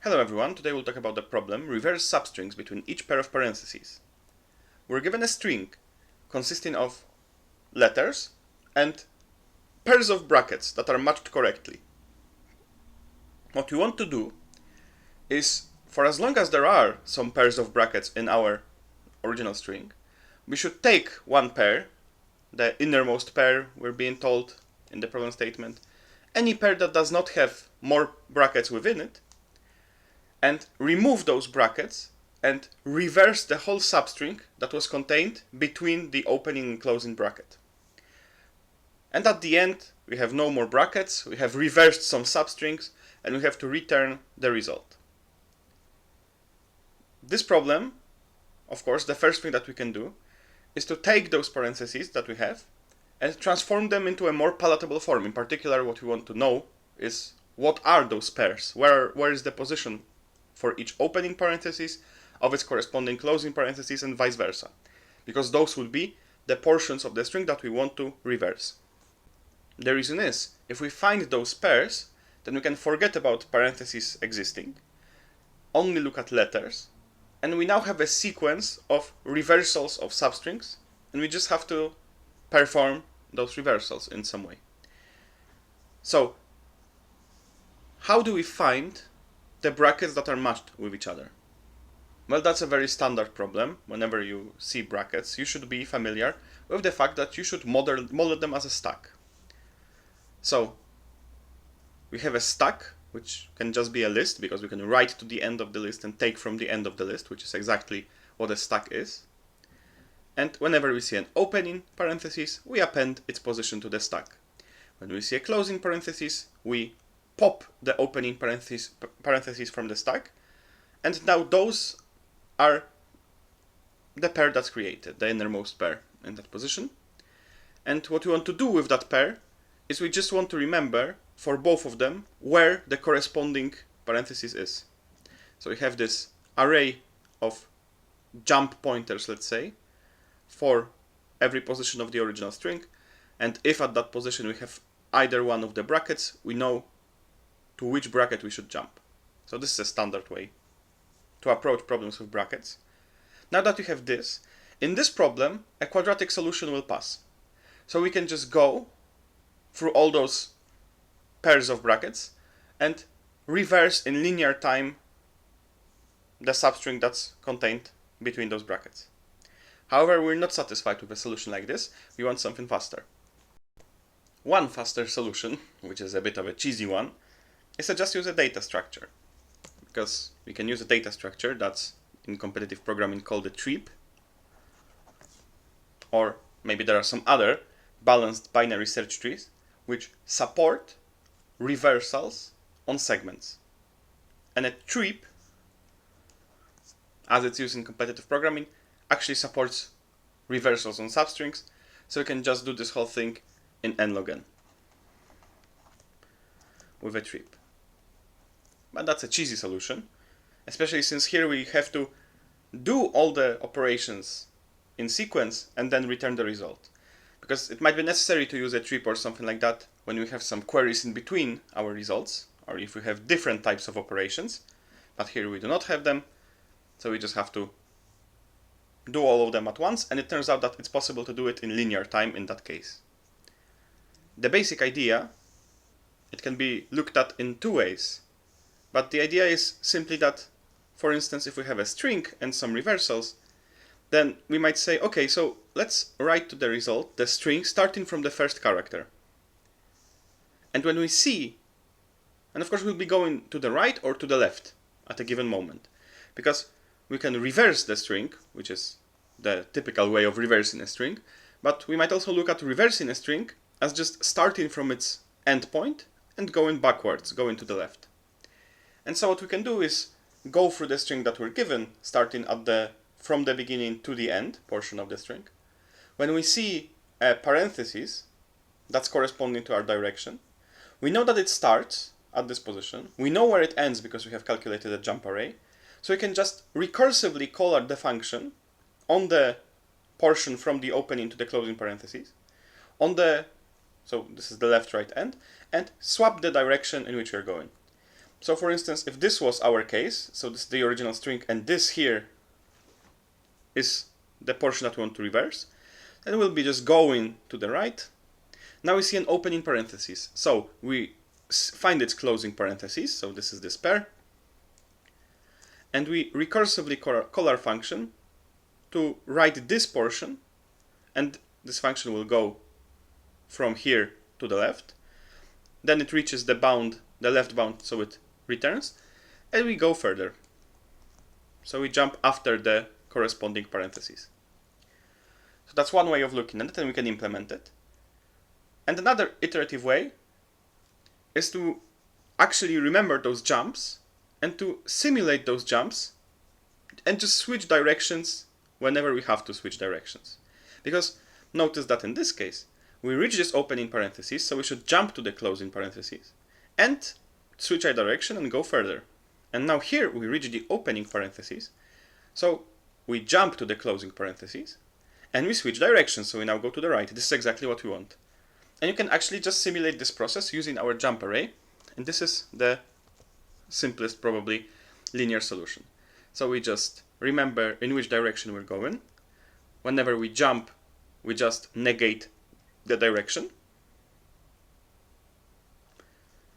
Hello everyone, today we'll talk about the problem reverse substrings between each pair of parentheses. We're given a string consisting of letters and pairs of brackets that are matched correctly. What we want to do is, for as long as there are some pairs of brackets in our original string, we should take one pair, the innermost pair we're being told in the problem statement, any pair that does not have more brackets within it, and remove those brackets and reverse the whole substring that was contained between the opening and closing bracket. And at the end, we have no more brackets, we have reversed some substrings, and we have to return the result. This problem, of course, the first thing that we can do is to take those parentheses that we have and transform them into a more palatable form. In particular, what we want to know is what are those pairs? Where is the position for each opening parenthesis of its corresponding closing parenthesis and vice versa, because those would be the portions of the string that we want to reverse. The reason is, if we find those pairs, then we can forget about parentheses existing, only look at letters, and we now have a sequence of reversals of substrings, and we just have to perform those reversals in some way. So, how do we find the brackets that are matched with each other? Well, that's a very standard problem. Whenever you see brackets, you should be familiar with the fact that you should model them as a stack. So, we have a stack, which can just be a list, because we can write to the end of the list and take from the end of the list, which is exactly what a stack is. And whenever we see an opening parenthesis, we append its position to the stack. When we see a closing parenthesis, we pop the opening parenthesis from the stack, and now those are the pair that's created, the innermost pair in that position. And what we want to do with that pair is we just want to remember for both of them where the corresponding parenthesis is. So we have this array of jump pointers, let's say, for every position of the original string, and if at that position we have either one of the brackets, we know to which bracket we should jump. So this is a standard way to approach problems with brackets. Now that we have this, in this problem, a quadratic solution will pass. So we can just go through all those pairs of brackets and reverse in linear time the substring that's contained between those brackets. However, we're not satisfied with a solution like this. We want something faster. One faster solution, which is a bit of a cheesy one, is to just use a data structure. Because we can use a data structure that's in competitive programming called a tree, or maybe there are some other balanced binary search trees which support reversals on segments. And a tree, as it's used in competitive programming, actually supports reversals on substrings, so we can just do this whole thing in n log n with a tree. But that's a cheesy solution, especially since here we have to do all the operations in sequence and then return the result. Because it might be necessary to use a tree or something like that when we have some queries in between our results, or if we have different types of operations, but here we do not have them, so we just have to do all of them at once, and it turns out that it's possible to do it in linear time in that case. The basic idea, it can be looked at in two ways. But the idea is simply that, for instance, if we have a string and some reversals, then we might say, okay, so let's write to the result the string starting from the first character. And when we see, and of course we'll be going to the right or to the left at a given moment, because we can reverse the string, which is the typical way of reversing a string, but we might also look at reversing a string as just starting from its endpoint and going backwards, going to the left. And so what we can do is go through the string that we're given, starting at the from the beginning to the end portion of the string. When we see a parenthesis that's corresponding to our direction, we know that it starts at this position. We know where it ends because we have calculated a jump array. So we can just recursively call out the function on the portion from the opening to the closing parentheses, so this is the left-right end, and swap the direction in which we're going. So for instance, if this was our case, so this is the original string, and this here is the portion that we want to reverse, then we'll be just going to the right. Now we see an opening parenthesis. So we find its closing parenthesis, so this is this pair, and we recursively call our function to write this portion, and this function will go from here to the left. Then it reaches the bound, the left bound, so it returns, and we go further. So we jump after the corresponding parentheses. So that's one way of looking at it, and we can implement it. And another iterative way is to actually remember those jumps and to simulate those jumps and just switch directions whenever we have to switch directions. Because notice that in this case, we reach this opening parenthesis, so we should jump to the closing parenthesis and switch our direction and go further. And now here we reach the opening parenthesis, so we jump to the closing parenthesis and we switch directions, so we now go to the right. This is exactly what we want. And you can actually just simulate this process using our jump array, and this is the simplest, probably, linear solution. So we just remember in which direction we're going. Whenever we jump, we just negate the direction.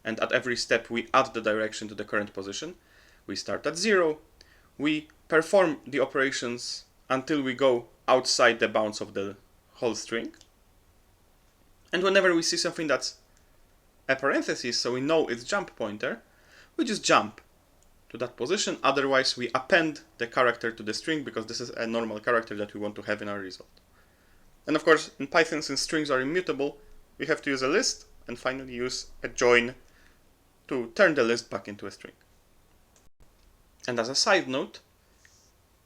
And at every step, we add the direction to the current position. We start at 0. We perform the operations until we go outside the bounds of the whole string. And whenever we see something that's a parenthesis, so we know it's jump pointer, we just jump to that position. Otherwise, we append the character to the string, because this is a normal character that we want to have in our result. And of course, in Python, since strings are immutable, we have to use a list and finally use a join to turn the list back into a string. And as a side note,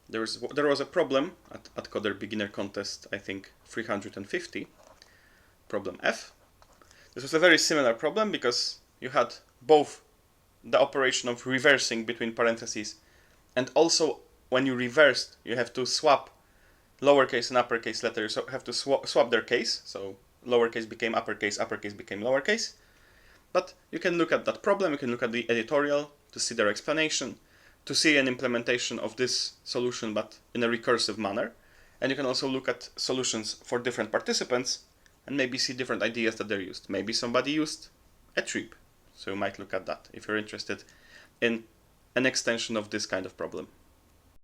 there was a problem at Coder Beginner Contest, I think 350, problem F. This was a very similar problem because you had both the operation of reversing between parentheses, and also when you reversed, you have to swap lowercase and uppercase letters, so you have to swap their case, so lowercase became uppercase became lowercase. But you can look at that problem, you can look at the editorial to see their explanation, to see an implementation of this solution but in a recursive manner. And you can also look at solutions for different participants and maybe see different ideas that they're used. Maybe somebody used a trip, so you might look at that if you're interested in an extension of this kind of problem.